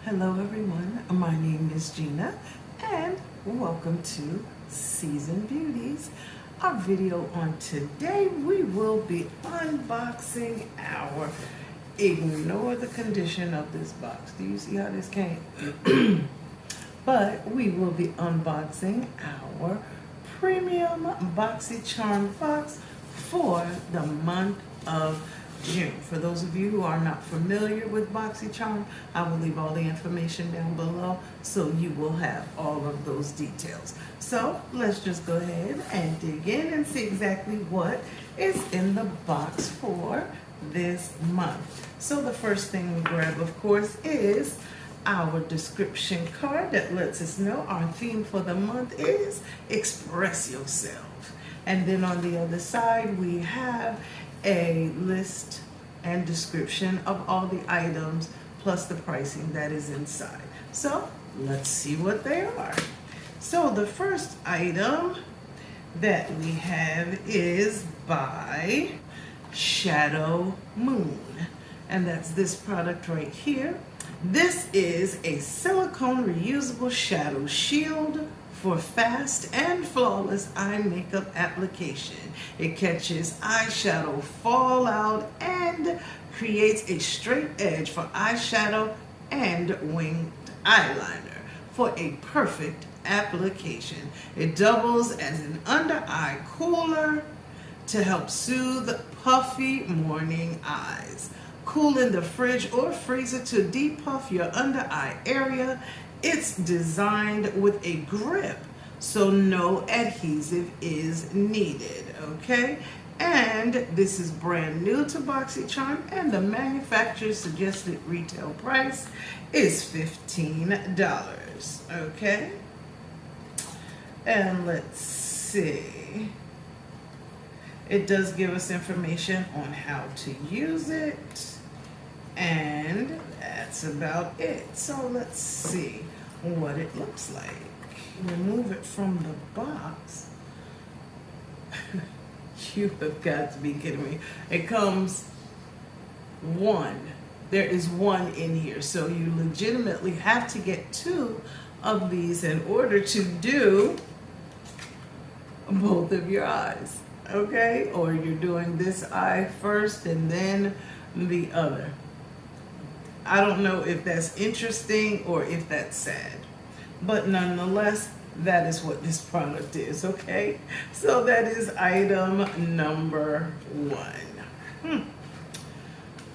Hello everyone, my name is Gina and welcome to Seasoned Beauties. Our video on today, we will be unboxing our, ignore the condition of this box. Do you see how this came? But we will be unboxing our premium BoxyCharm box for the month of June. For those of you who are not familiar with BoxyCharm, I will leave all the information down below so you will have all of those details. So let's just go ahead and dig in and see exactly what is in the box for this month. So the first thing we grab, of course, is our description card that lets us know our theme for the month is Express Yourself. And then on the other side, we have a list and description of all the items plus the pricing that is inside. So let's see what they are. So the first item that we have is by Shadow Moon, and that's this product right here. This is a silicone reusable shadow shield for fast and flawless eye makeup application. It catches eyeshadow fallout and creates a straight edge for eyeshadow and winged eyeliner for a perfect application. It doubles as an under eye cooler to help soothe puffy morning eyes. Cool in the fridge or freezer to depuff your under eye area. It's designed with a grip, so no adhesive is needed, okay? And this is brand new to BoxyCharm, and the manufacturer's suggested retail price is $15, okay? And let's see. It does give us information on how to use it, and that's about it. So let's see what it looks like. Remove it from the box. You have got to be kidding me. It comes one. There is one in here, so you legitimately have to get two of these in order to do both of your eyes, okay? Or you're doing this eye first and then the other. I don't know if that's interesting or if that's sad, but nonetheless, that is what this product is, okay? So that is item number one.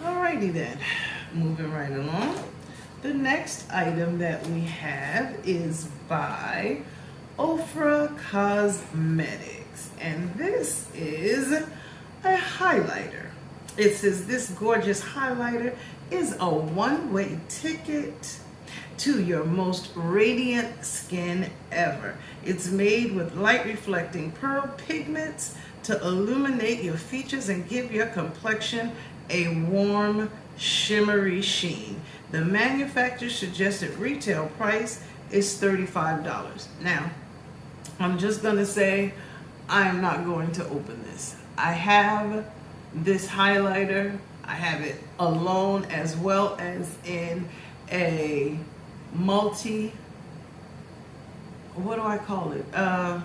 Alrighty then, moving right along. The next item that we have is by OFRA Cosmetics, and this is a highlighter. It says this gorgeous highlighter is a one-way ticket to your most radiant skin ever. It's made with light reflecting pearl pigments to illuminate your features and give your complexion a warm, shimmery sheen. The manufacturer's suggested retail price is $35. Now, I'm just gonna say I'm not going to open this. I have this highlighter. I have it alone as well as in a multi, what do I call it? How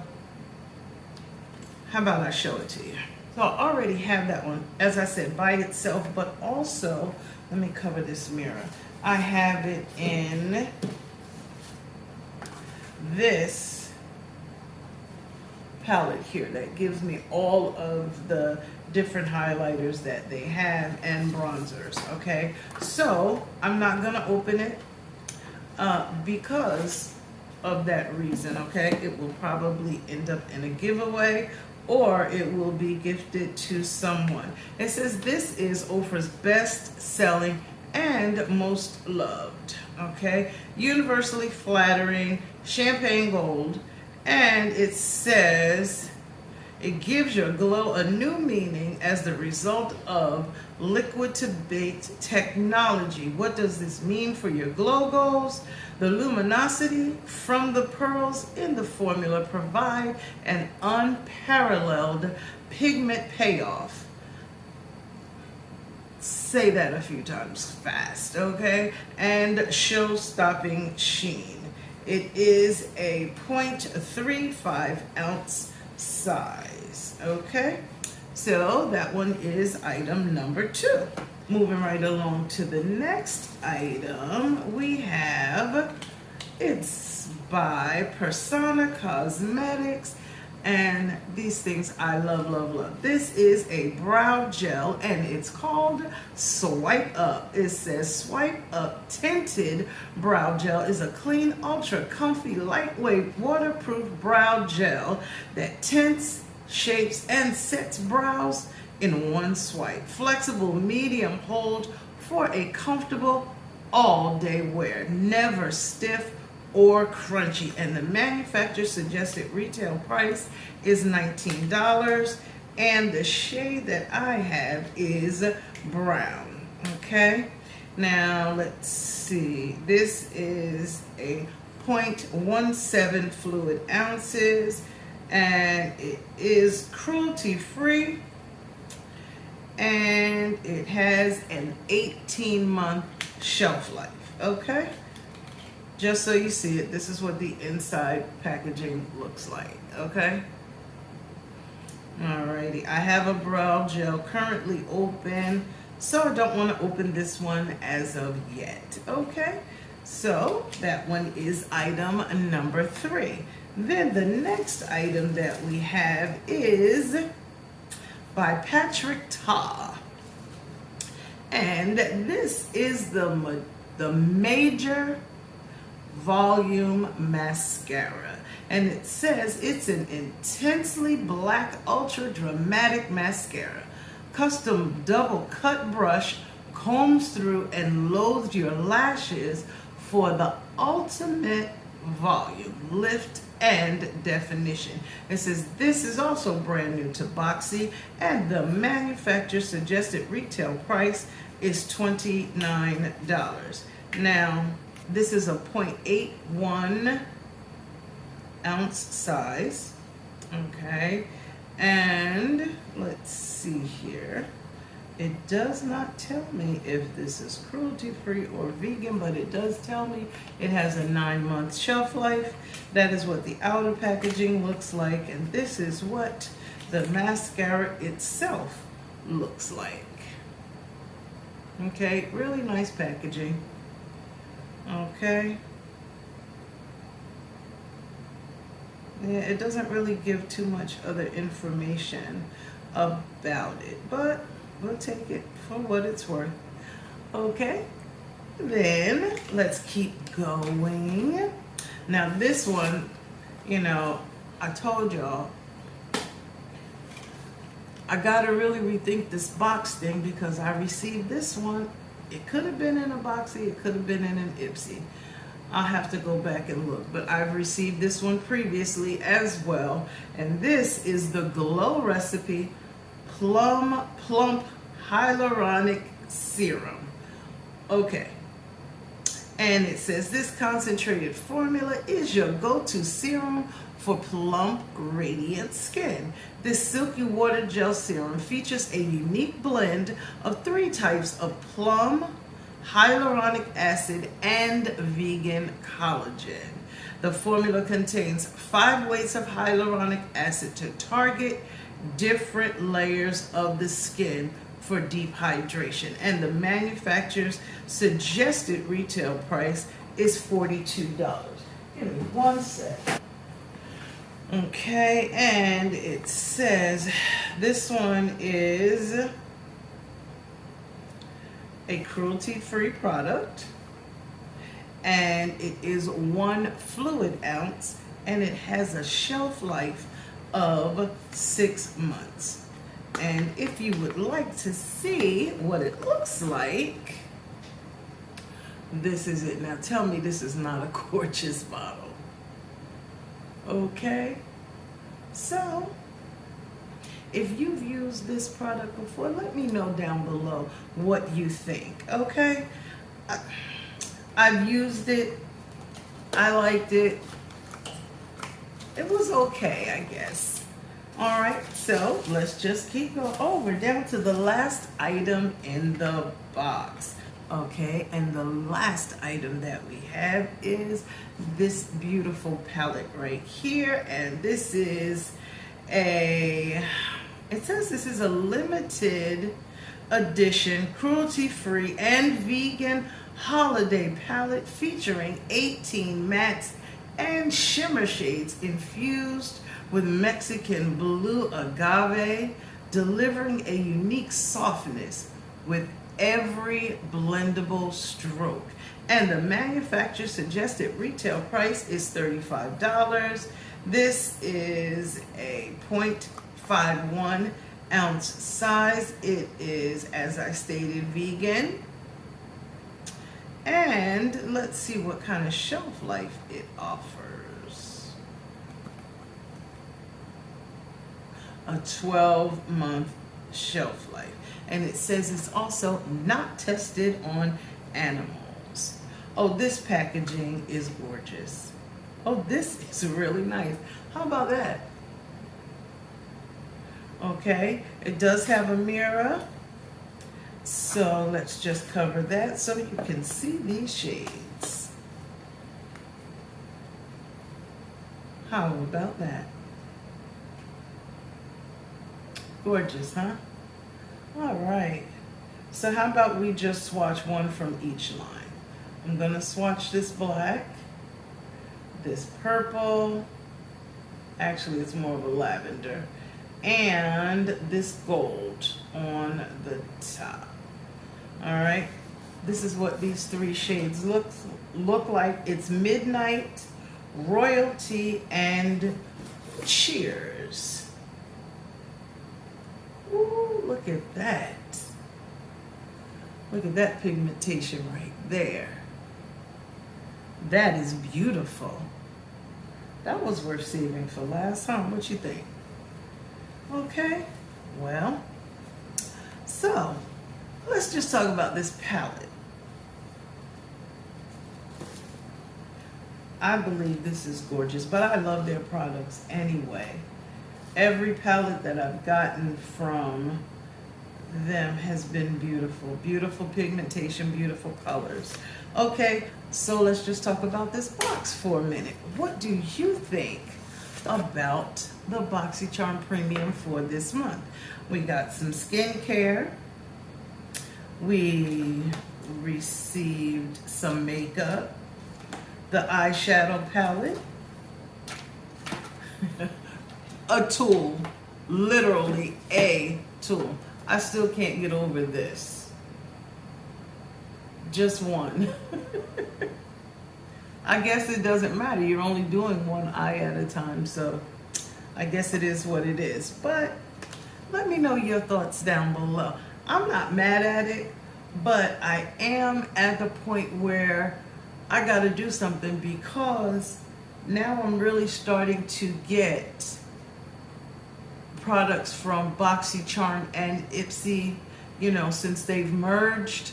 about I show it to you? So I already have that one, as I said, by itself, but also, let me cover this mirror. I have it in this palette here that gives me all of the different highlighters that they have and bronzers, okay? So I'm not gonna open it because of that reason, okay? It will probably end up in a giveaway or it will be gifted to someone. It says this is OFRA's best selling and most loved, okay? Universally flattering, champagne gold, and it says it gives your glow a new meaning as the result of liquid to baked technology. What does this mean for your glow goals? The luminosity from the pearls in the formula provide an unparalleled pigment payoff. say that a few times fast, okay? And show-stopping sheen. It is a 0.35 ounce size, okay? So that one is item number 2. Moving right along to the next item, we have, it's by Persona Cosmetics, and these things I love, love, love. This is a brow gel, and it's called Swipe Up. It says Swipe Up Tinted Brow Gel is a clean, ultra comfy, lightweight, waterproof brow gel that tints, shapes, and sets brows in one swipe. Flexible medium hold for a comfortable all-day wear. Never stiff or crunchy. And the manufacturer suggested retail price is $19. And the shade that I have is brown. Okay. Now let's see. This is a 0.17 fluid ounces. And it is cruelty-free, and it has an 18-month shelf life, okay? Just so you see it, this is what the inside packaging looks like, okay? Alrighty, I have a brow gel currently open, so I don't want to open this one as of yet, okay? So that one is item number 3. Then the next item that we have is by Patrick Ta. And this is the Major Volume Mascara. And it says it's an intensely black, ultra dramatic mascara. Custom double cut brush combs through and loads your lashes for the ultimate volume, lift, and definition. It says this is also brand new to Boxy, and the manufacturer suggested retail price is $29. Now, this is a 0.81 ounce size, okay? And let's see here. It does not tell me if this is cruelty-free or vegan, but it does tell me it has a 9-month shelf life. That is what the outer packaging looks like, and this is what the mascara itself looks like. Okay, really nice packaging. Okay. Yeah, it doesn't really give too much other information about it, but we'll take it for what it's worth. Okay, then let's keep going. Now this one, you know, I told y'all I gotta really rethink this box thing, because I received this one. It could have been in a Boxy, it could have been in an Ipsy. I'll have to go back and look, but I've received this one previously as well, and this is the Glow Recipe Plump Hyaluronic Serum. Okay, and it says this concentrated formula is your go-to serum for plump, radiant skin. This silky water gel serum features a unique blend of 3 types of plum, hyaluronic acid, and vegan collagen. The formula contains 5 weights of hyaluronic acid to target different layers of the skin for deep hydration, and the manufacturer's suggested retail price is $42. Give me one sec. Okay, and it says this one is a cruelty-free product, and it is 1 fluid ounce, and it has a shelf life of 6 months. And if you would like to see what it looks like, this is it. Now tell me this is not a gorgeous bottle. Okay, so if you've used this product before, let me know down below what you think, okay? I've used it. I liked it. It was okay, I guess. All right, so let's just keep going. Oh, we're down to the last item in the box. Okay, and the last item that we have is this beautiful palette right here. And this is it says this is a limited edition, cruelty-free and vegan holiday palette featuring 18 mattes and shimmer shades infused with Mexican blue agave, delivering a unique softness with every blendable stroke. And the manufacturer's suggested retail price is $35. This is a 0.51 ounce size. It is, as I stated, vegan. And let's see what kind of shelf life it offers. A 12-month shelf life. And it says it's also not tested on animals. Oh, this packaging is gorgeous. Oh, this is really nice. How about that? Okay, it does have a mirror. So let's just cover that so you can see these shades. How about that? Gorgeous, huh? All right. So how about we just swatch one from each line? I'm gonna swatch this black, this purple, actually it's more of a lavender, and this gold on the top. All right. This is what these three shades look like. It's Midnight, Royalty, and Cheers. Ooh, look at that. Look at that pigmentation right there. That is beautiful. That was worth saving for last, huh? What you think? Okay, well, so let's just talk about this palette. I believe this is gorgeous, but I love their products anyway. Every palette that I've gotten from them has been beautiful. Beautiful pigmentation, beautiful colors. Okay, so let's just talk about this box for a minute. What do you think about the BoxyCharm Premium for this month? We got some skincare. We received some makeup. The eyeshadow palette. A tool, literally a tool. I still can't get over this. Just one. I guess it doesn't matter. You're only doing one eye at a time, so I guess it is what it is. But let me know your thoughts down below. I'm not mad at it, but I am at the point where I got to do something, because now I'm really starting to get products from BoxyCharm and Ipsy, you know, since they've merged.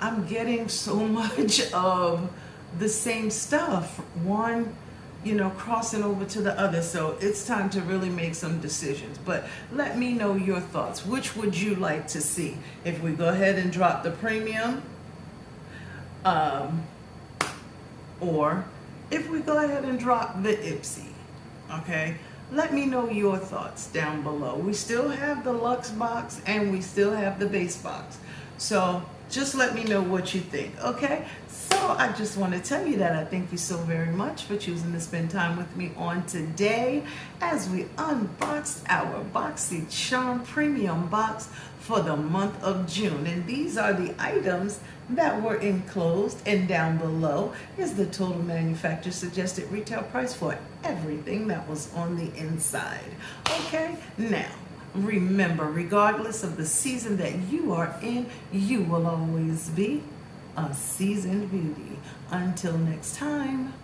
I'm getting so much of the same stuff, one, you know, crossing over to the other. So it's time to really make some decisions. But let me know your thoughts. Which would you like to see? If we go ahead and drop the premium, or if we go ahead and drop the Ipsy, okay? Let me know your thoughts down below. We still have the Luxe box and we still have the base box. So just let me know what you think, okay? So I just want to tell you that I thank you so very much for choosing to spend time with me on today as we unboxed our BoxyCharm Premium box for the month of June. And these are the items that were enclosed, and down below is the total manufacturer suggested retail price for everything that was on the inside. Okay, now remember, regardless of the season that you are in, you will always be a seasoned beauty. Until next time.